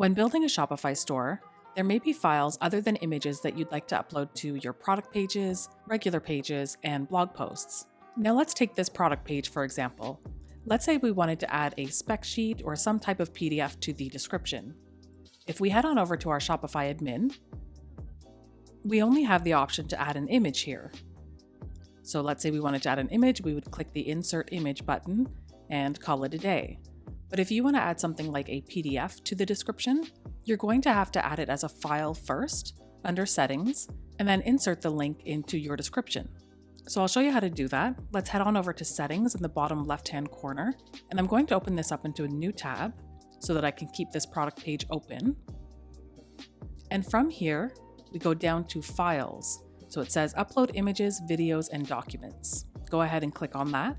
When building a Shopify store, there may be files other than images that you'd like to upload to your product pages, regular pages, and blog posts. Now let's take this product page for example. Let's say we wanted to add a spec sheet or some type of PDF to the description. If we head on over to our Shopify admin, we only have the option to add an image here. So let's say we wanted to add an image, we would click the Insert Image button and call it a day. But if you want to add something like a PDF to the description, you're going to have to add it as a file first, under Settings, and then insert the link into your description. So I'll show you how to do that. Let's head on over to Settings in the bottom left-hand corner, and I'm going to open this up into a new tab so that I can keep this product page open. And from here, we go down to Files. So it says Upload Images, Videos, and Documents. Go ahead and click on that.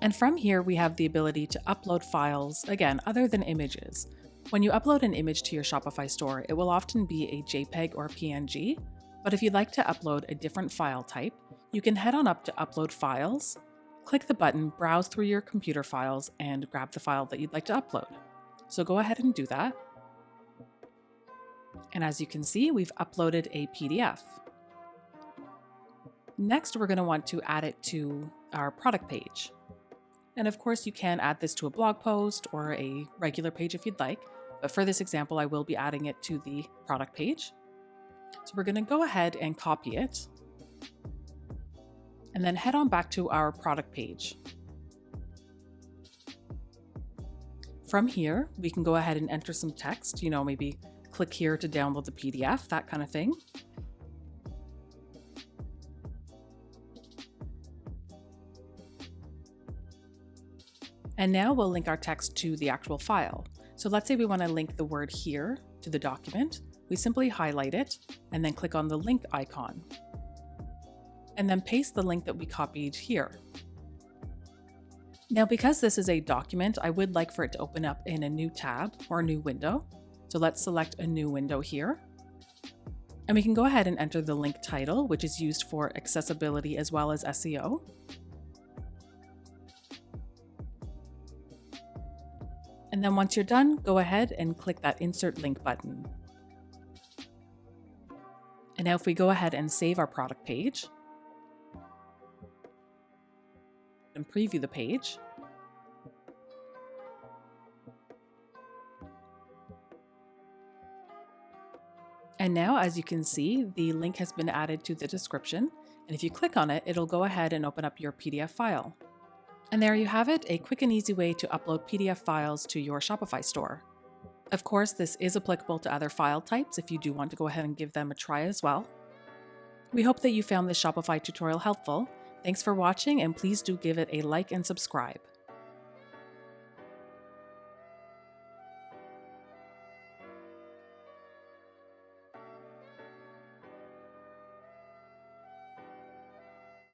And from here, we have the ability to upload files, again, other than images. When you upload an image to your Shopify store, it will often be a JPEG or PNG, but if you'd like to upload a different file type, you can head on up to Upload Files, click the button, browse through your computer files, and grab the file that you'd like to upload. So go ahead and do that. And as you can see, we've uploaded a PDF. Next, we're going to want to add it to our product page. And of course, you can add this to a blog post or a regular page if you'd like, but for this example, I will be adding it to the product page. So we're going to go ahead and copy it, and then head on back to our product page. From here, we can go ahead and enter some text, maybe click here to download the PDF, that kind of thing. And now we'll link our text to the actual file. So let's say we want to link the word here to the document. We simply highlight it and then click on the link icon. And then paste the link that we copied here. Now, because this is a document, I would like for it to open up in a new tab or a new window. So let's select a new window here. And we can go ahead and enter the link title, which is used for accessibility as well as SEO. And then once you're done, go ahead and click that Insert Link button. And now if we go ahead and save our product page and preview the page, and now as you can see, the link has been added to the description. And if you click on it, it'll go ahead and open up your PDF file. And there you have it, a quick and easy way to upload PDF files to your Shopify store. Of course, this is applicable to other file types if you do want to go ahead and give them a try as well. We hope that you found this Shopify tutorial helpful. Thanks for watching, and please do give it a like and subscribe.